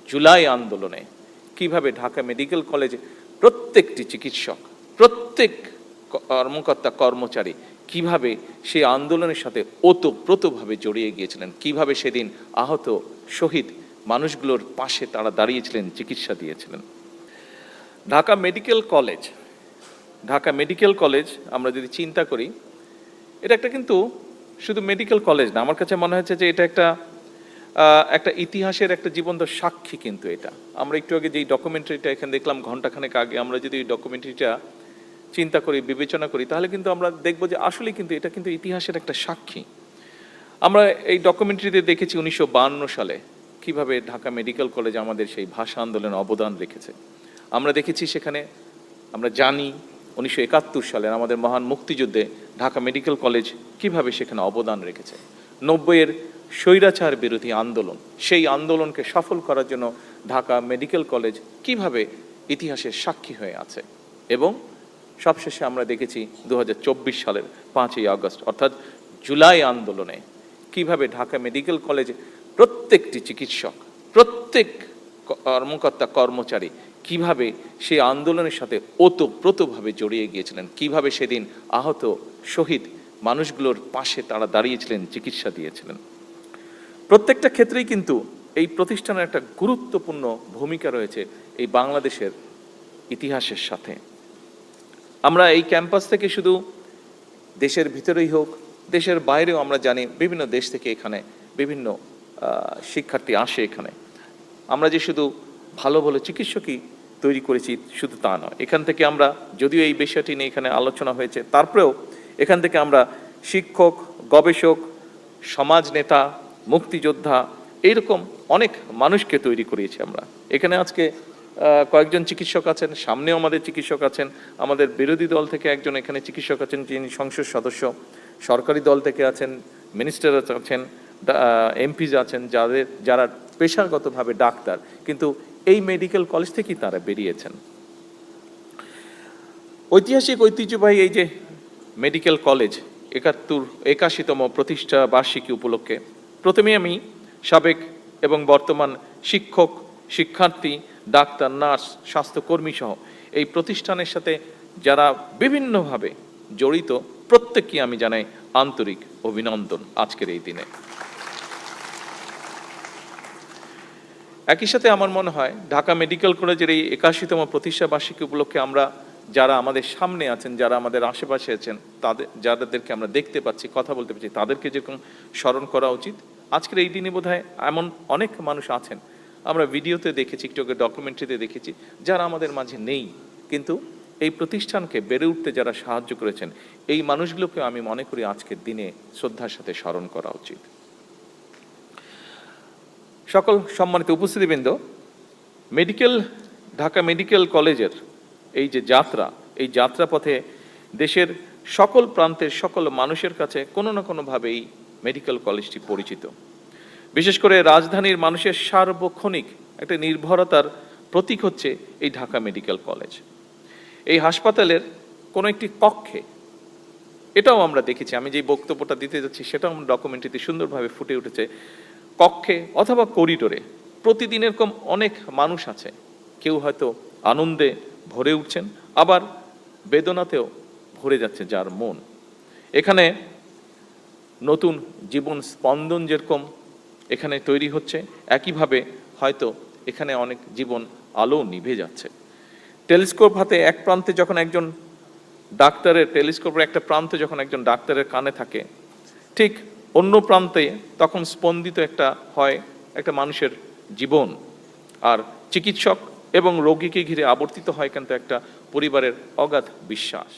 জুলাই আন্দোলনে কিভাবে ঢাকা মেডিকেল কলেজে প্রত্যেকটি চিকিৎসক, প্রত্যেক কর্মকর্তা কর্মচারী কিভাবে সেই আন্দোলনের সাথে ওতপ্রোতভাবে জড়িয়ে গিয়েছিলেন, কিভাবে সেদিন আহত শহীদ মানুষগুলোর পাশে তারা দাঁড়িয়েছিলেন, চিকিৎসা দিয়েছিলেন। ঢাকা মেডিকেল কলেজ আমরা যদি চিন্তা করি, এটা একটা কিন্তু শুধু মেডিকেল কলেজ না, আমার কাছে মনে হচ্ছে যে এটা একটা ইতিহাসের একটা জীবন্ত সাক্ষী। কিন্তু এটা আমরা একটু আগে যেই ডকুমেন্টারিটা এখানে দেখলাম ঘন্টাখানেক আগে, আমরা যদি এই ডকুমেন্টারিটা চিন্তা করি, বিবেচনা করি, তাহলে কিন্তু আমরা দেখব যে আসলে কিন্তু এটা কিন্তু ইতিহাসের একটা সাক্ষী। আমরা এই ডকুমেন্টারিতে দেখেছি 1952 সালে কিভাবে ঢাকা মেডিকেল কলেজ আমাদের সেই ভাষা আন্দোলনে অবদান রেখেছে। আমরা দেখেছি সেখানে, আমরা জানি 1971 সালের আমাদের মহান মুক্তিযুদ্ধে ঢাকা মেডিকেল কলেজ কিভাবে সেখানে অবদান রেখেছে। 90-এর স্বৈরাচার বিরোধী আন্দোলন, সেই আন্দোলনকে সফল করার জন্য ঢাকা মেডিকেল কলেজ কিভাবে ইতিহাসের সাক্ষী হয়ে আছে। এবং সবশেষে আমরা দেখেছি 2024 সালের 5ই আগস্ট অর্থাৎ জুলাই আন্দোলনে কিভাবে ঢাকা মেডিকেল কলেজে প্রত্যেকটি চিকিৎসক, প্রত্যেক কর্মকর্তা কর্মচারী কিভাবে সেই আন্দোলনের সাথে ওতপ্রোতভাবে জড়িয়ে গিয়েছিলেন, কিভাবে সেদিন আহত শহীদ মানুষগুলোর পাশে তারা দাঁড়িয়েছিলেন, চিকিৎসা দিয়েছিলেন। প্রত্যেকটা ক্ষেত্রেই কিন্তু এই প্রতিষ্ঠানের একটা গুরুত্বপূর্ণ ভূমিকা রয়েছে এই বাংলাদেশের ইতিহাসের সাথে। আমরা এই ক্যাম্পাস থেকে শুধু দেশের ভিতরেই হোক, দেশের বাইরেও আমরা জানি বিভিন্ন দেশ থেকে এখানে বিভিন্ন শিক্ষার্থী আসে এখানে। আমরা যে শুধু ভালো ভালো চিকিৎসকই তৈরি করেছি শুধু তা নয়, এখান থেকে আমরা, যদিও এই বিষয়টি নিয়ে এখানে আলোচনা হয়েছে, তারপরেও এখান থেকে আমরা শিক্ষক, গবেষক, সমাজ নেতা, মুক্তিযোদ্ধা, এইরকম অনেক মানুষকে তৈরি করিয়েছি আমরা। এখানে আজকে কয়েকজন চিকিৎসক আছেন, সামনেও আমাদের চিকিৎসক আছেন, আমাদের বিরোধী দল থেকে একজন এখানে চিকিৎসক আছেন যিনি সংসদ সদস্য, সরকারি দল থেকে আছেন, মিনিস্টার আছেন, এমপিজ আছেন, যারা পেশাগতভাবে ডাক্তার, কিন্তু এই মেডিকেল কলেজ থেকেই তারা বেরিয়েছেন। ঐতিহাসিক ঐতিহ্যবাহী এই যে মেডিকেল কলেজ 81তম প্রতিষ্ঠা বার্ষিকী উপলক্ষে প্রথমে আমি সাবেক এবং বর্তমান শিক্ষক, শিক্ষার্থী, ডাক্তার, নার্স, স্বাস্থ্যকর্মী সহ এই প্রতিষ্ঠানের সাথে যারা বিভিন্নভাবে জড়িত প্রত্যেককে আমি জানাই আন্তরিক অভিনন্দন আজকের এই দিনে। একই সাথে আমার মনে হয় ঢাকা মেডিকেল কলেজের এই 81তম প্রতিষ্ঠা বার্ষিকী উপলক্ষে আমরা যারা আমাদের সামনে আছেন, যারা আমাদের আশেপাশে আছেন, যাদেরকে আমরা দেখতে পাচ্ছি, কথা বলতে পারছি, তাদেরকে যেরকম স্মরণ করা উচিত। আজকের এই দিনে বোধহয় এমন অনেক মানুষ আছেন, আমরা ভিডিওতে দেখেছি, একটু ডকুমেন্টারিতে দেখেছি, যারা আমাদের মাঝে নেই, কিন্তু এই প্রতিষ্ঠানকে বেড়ে উঠতে যারা সাহায্য করেছেন, এই মানুষগুলোকে আমি মনে করি আজকের দিনে শ্রদ্ধার সাথে স্মরণ করা উচিত। সকল সম্মানিত উপস্থিতিবৃন্দ, ঢাকা মেডিকেল কলেজের এই যে যাত্রা, এই যাত্রাপথে দেশের সকল প্রান্তের সকল মানুষের কাছে কোনো না কোনোভাবে এই মেডিকেল কলেজটি পরিচিত। বিশেষ করে রাজধানীর মানুষের সার্বক্ষণিক একটা নির্ভরতার প্রতীক হচ্ছে এই ঢাকা মেডিকেল কলেজ। এই হাসপাতালের কোনো একটি কক্ষে, এটাও আমরা দেখেছি, আমি যে বক্তব্যটা দিতে যাচ্ছি সেটাও আমরা ডকুমেন্টারিতে সুন্দরভাবে ফুটে উঠেছে, কক্ষে অথবা করিডোরে প্রতিদিন এরকম অনেক মানুষ আছে, কেউ হয়তো আনন্দে ভরে উঠছেন, আবার বেদনাতেও ভরে যাচ্ছে যার মন। এখানে নতুন জীবন স্পন্দন যেরকম এখানে তৈরি হচ্ছে, একইভাবে হয়তো এখানে অনেক জীবন আলো নিভে যাচ্ছে। টেলিস্কোপ হাতে এক প্রান্তে যখন একজন ডাক্তারের, টেলিস্কোপের একটা প্রান্তে যখন একজন ডাক্তারের কানে থাকে, ঠিক অন্য প্রান্তে তখন স্পন্দিত একটা মানুষের জীবন। আর চিকিৎসক এবং রোগীকে ঘিরে আবর্তিত হয় কিন্তু একটা পরিবারের অগাধ বিশ্বাস।